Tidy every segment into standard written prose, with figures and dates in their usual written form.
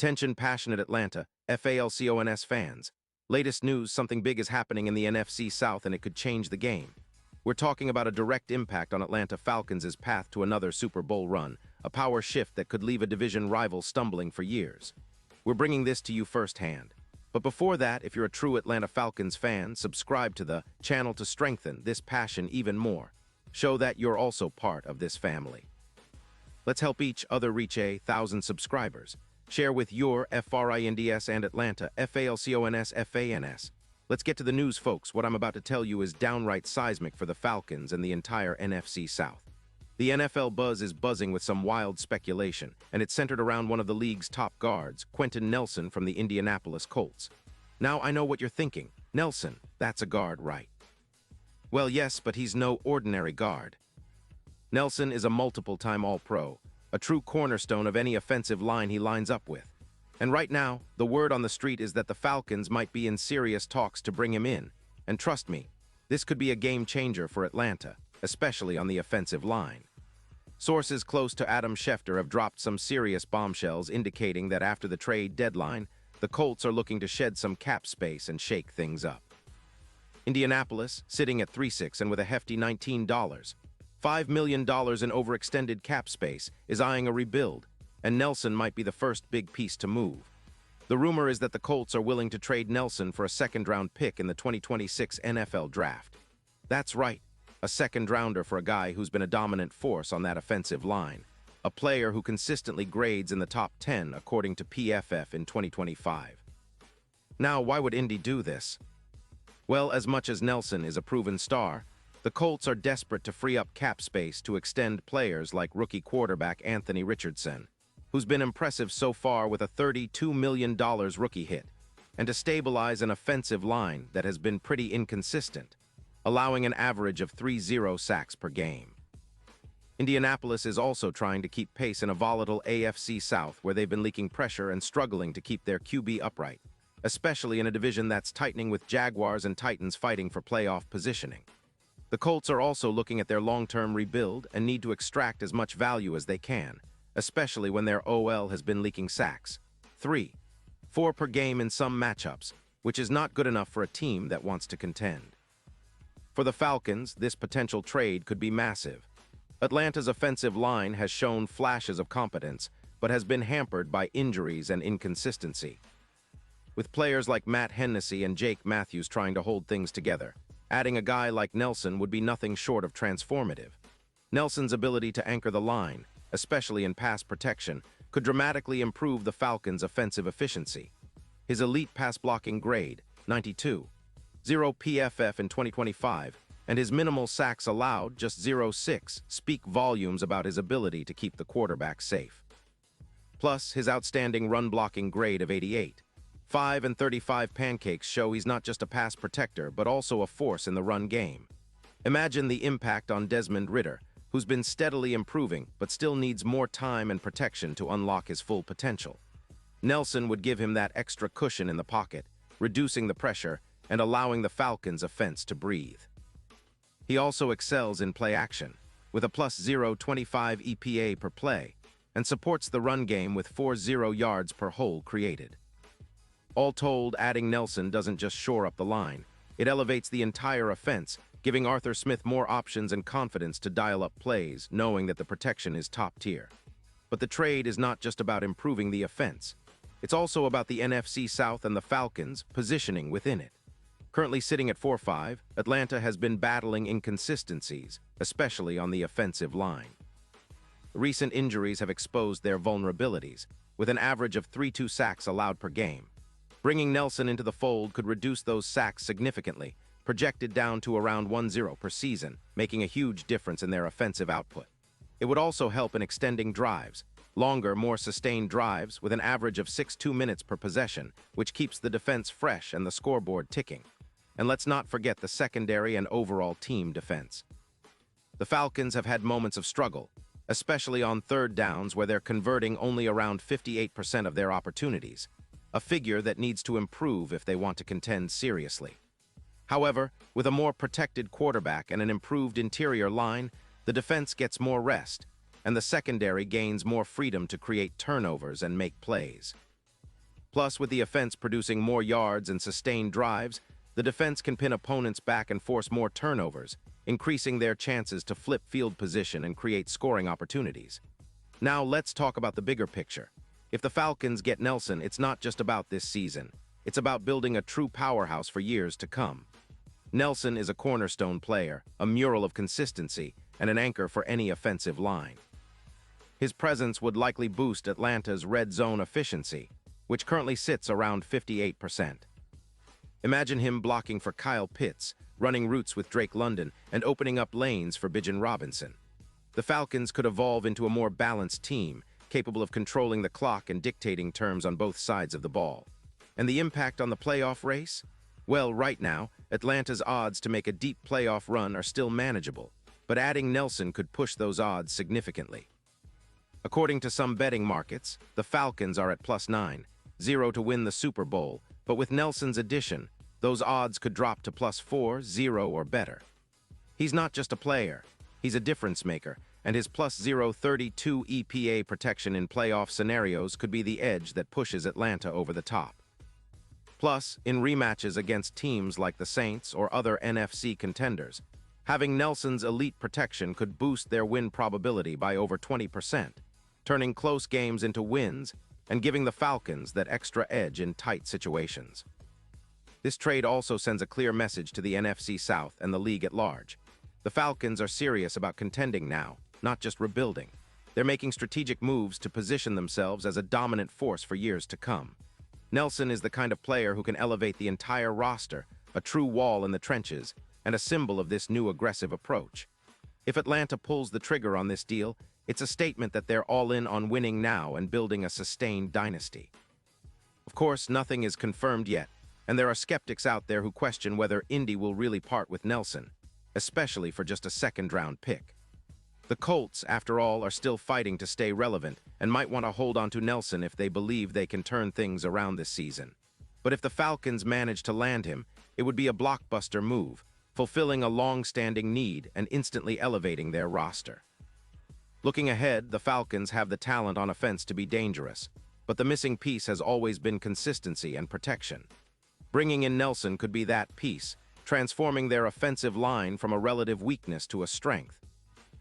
Attention passionate Atlanta, Falcons fans. Latest news, something big is happening in the NFC South and it could change the game. We're talking about a direct impact on Atlanta Falcons' path to another Super Bowl run, a power shift that could leave a division rival stumbling for years. We're bringing this to you firsthand. But before that, if you're a true Atlanta Falcons fan, subscribe to the channel to strengthen this passion even more. Show that you're also part of this family. Let's help each other reach 1,000 subscribers. Share with your FRINDS and Atlanta, FALCONS, FANS. Let's get to the news, folks. What I'm about to tell you is downright seismic for the Falcons and the entire NFC South. The NFL buzz is buzzing with some wild speculation, and it's centered around one of the league's top guards, Quentin Nelson from the Indianapolis Colts. Now, I know what you're thinking. Nelson, that's a guard, right? Well, yes, but he's no ordinary guard. Nelson is a multiple-time All-Pro, a true cornerstone of any offensive line he lines up with. And right now, the word on the street is that the Falcons might be in serious talks to bring him in. And trust me, this could be a game-changer for Atlanta, especially on the offensive line. Sources close to Adam Schefter have dropped some serious bombshells indicating that after the trade deadline, the Colts are looking to shed some cap space and shake things up. Indianapolis, sitting at 3-6 and with a hefty $5 million in overextended cap space, is eyeing a rebuild, and Nelson might be the first big piece to move. The rumor is that the Colts are willing to trade Nelson for a second-round pick in the 2026 NFL Draft. That's right, a second-rounder for a guy who's been a dominant force on that offensive line, a player who consistently grades in the top 10 according to PFF in 2025. Now, why would Indy do this? Well, as much as Nelson is a proven star, the Colts are desperate to free up cap space to extend players like rookie quarterback Anthony Richardson, who's been impressive so far with a $32 million rookie hit, and to stabilize an offensive line that has been pretty inconsistent, allowing an average of 3-0 sacks per game. Indianapolis is also trying to keep pace in a volatile AFC South where they've been leaking pressure and struggling to keep their QB upright, especially in a division that's tightening with Jaguars and Titans fighting for playoff positioning. The Colts are also looking at their long-term rebuild and need to extract as much value as they can, especially when their OL has been leaking sacks. 4 per game in some matchups, which is not good enough for a team that wants to contend. For the Falcons, this potential trade could be massive. Atlanta's offensive line has shown flashes of competence, but has been hampered by injuries and inconsistency. With players like Matt Hennessy and Jake Matthews trying to hold things together, adding a guy like Nelson would be nothing short of transformative. Nelson's ability to anchor the line, especially in pass protection, could dramatically improve the Falcons' offensive efficiency. His elite pass-blocking grade, 92, 0 PFF in 2025, and his minimal sacks allowed, just 0.6, speak volumes about his ability to keep the quarterback safe. Plus, his outstanding run-blocking grade of 88. 5 and 35 pancakes show he's not just a pass protector, but also a force in the run game. Imagine the impact on Desmond Ridder, who's been steadily improving, but still needs more time and protection to unlock his full potential. Nelson would give him that extra cushion in the pocket, reducing the pressure and allowing the Falcons' offense to breathe. He also excels in play action, with a plus 0.25 EPA per play, and supports the run game with 4.0 yards per hole created. All told, adding Nelson doesn't just shore up the line, it elevates the entire offense, giving Arthur Smith more options and confidence to dial up plays, knowing that the protection is top tier. But the trade is not just about improving the offense. It's also about the NFC South and the Falcons positioning within it. Currently sitting at 4-5, Atlanta has been battling inconsistencies, especially on the offensive line. Recent injuries have exposed their vulnerabilities, with an average of 3-2 sacks allowed per game. Bringing Nelson into the fold could reduce those sacks significantly, projected down to around 1-0 per season, making a huge difference in their offensive output. It would also help in extending drives, longer, more sustained drives with an average of 6.2 minutes per possession, which keeps the defense fresh and the scoreboard ticking. And let's not forget the secondary and overall team defense. The Falcons have had moments of struggle, especially on third downs where they're converting only around 58% of their opportunities, a figure that needs to improve if they want to contend seriously. However, with a more protected quarterback and an improved interior line, the defense gets more rest, and the secondary gains more freedom to create turnovers and make plays. Plus, with the offense producing more yards and sustained drives, the defense can pin opponents back and force more turnovers, increasing their chances to flip field position and create scoring opportunities. Now let's talk about the bigger picture. If the Falcons get Nelson, it's not just about this season. It's about building a true powerhouse for years to come. Nelson is a cornerstone player, a mural of consistency, and an anchor for any offensive line. His presence would likely boost Atlanta's red zone efficiency, which currently sits around 58%. Imagine him blocking for Kyle Pitts, running routes with Drake London, and opening up lanes for Bijan Robinson. The Falcons could evolve into a more balanced team, capable of controlling the clock and dictating terms on both sides of the ball. And the impact on the playoff race? Well, right now, Atlanta's odds to make a deep playoff run are still manageable, but adding Nelson could push those odds significantly. According to some betting markets, the Falcons are at +9-0 to win the Super Bowl, but with Nelson's addition, those odds could drop to +4-0 or better. He's not just a player, he's a difference maker, and his +0.32 EPA protection in playoff scenarios could be the edge that pushes Atlanta over the top. Plus, in rematches against teams like the Saints or other NFC contenders, having Nelson's elite protection could boost their win probability by over 20%, turning close games into wins and giving the Falcons that extra edge in tight situations. This trade also sends a clear message to the NFC South and the league at large. The Falcons are serious about contending now, not just rebuilding. They're making strategic moves to position themselves as a dominant force for years to come. Nelson is the kind of player who can elevate the entire roster, a true wall in the trenches, and a symbol of this new aggressive approach. If Atlanta pulls the trigger on this deal, it's a statement that they're all in on winning now and building a sustained dynasty. Of course, nothing is confirmed yet, and there are skeptics out there who question whether Indy will really part with Nelson, especially for just a second-round pick. The Colts, after all, are still fighting to stay relevant and might want to hold on to Nelson if they believe they can turn things around this season. But if the Falcons manage to land him, it would be a blockbuster move, fulfilling a long-standing need and instantly elevating their roster. Looking ahead, the Falcons have the talent on offense to be dangerous, but the missing piece has always been consistency and protection. Bringing in Nelson could be that piece, transforming their offensive line from a relative weakness to a strength.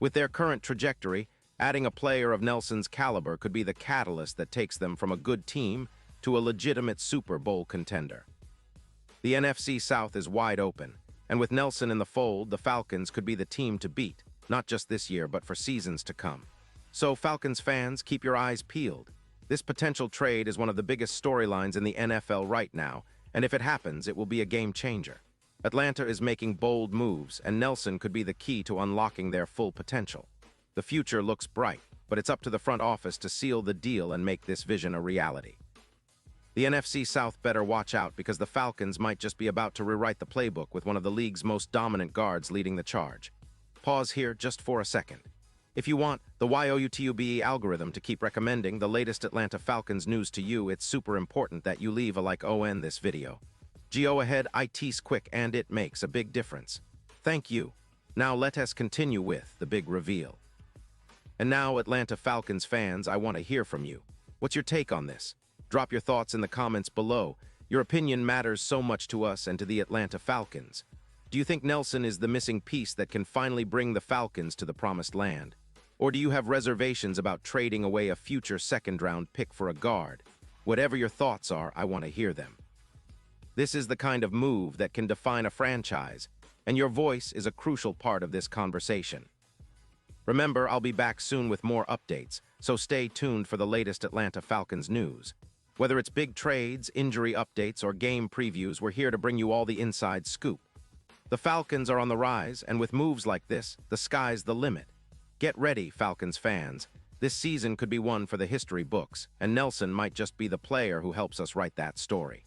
With their current trajectory, adding a player of Nelson's caliber could be the catalyst that takes them from a good team to a legitimate Super Bowl contender. The NFC South is wide open, and with Nelson in the fold, the Falcons could be the team to beat, not just this year, but for seasons to come. So, Falcons fans, keep your eyes peeled. This potential trade is one of the biggest storylines in the NFL right now, and if it happens, it will be a game changer. Atlanta is making bold moves, and Nelson could be the key to unlocking their full potential. The future looks bright, but it's up to the front office to seal the deal and make this vision a reality. The NFC South better watch out because the Falcons might just be about to rewrite the playbook with one of the league's most dominant guards leading the charge. Pause here just for a second. If you want the YOUTUBE algorithm to keep recommending the latest Atlanta Falcons news to you, it's super important that you leave a like on this video. Go ahead, it's quick and it makes a big difference. Thank you. Now let us continue with the big reveal. And now, Atlanta Falcons fans, I want to hear from you. What's your take on this? Drop your thoughts in the comments below. Your opinion matters so much to us and to the Atlanta Falcons. Do you think Nelson is the missing piece that can finally bring the Falcons to the promised land? Or do you have reservations about trading away a future second-round pick for a guard? Whatever your thoughts are, I want to hear them. This is the kind of move that can define a franchise, and your voice is a crucial part of this conversation. Remember, I'll be back soon with more updates, so stay tuned for the latest Atlanta Falcons news. Whether it's big trades, injury updates, or game previews, we're here to bring you all the inside scoop. The Falcons are on the rise, and with moves like this, the sky's the limit. Get ready, Falcons fans. This season could be one for the history books, and Nelson might just be the player who helps us write that story.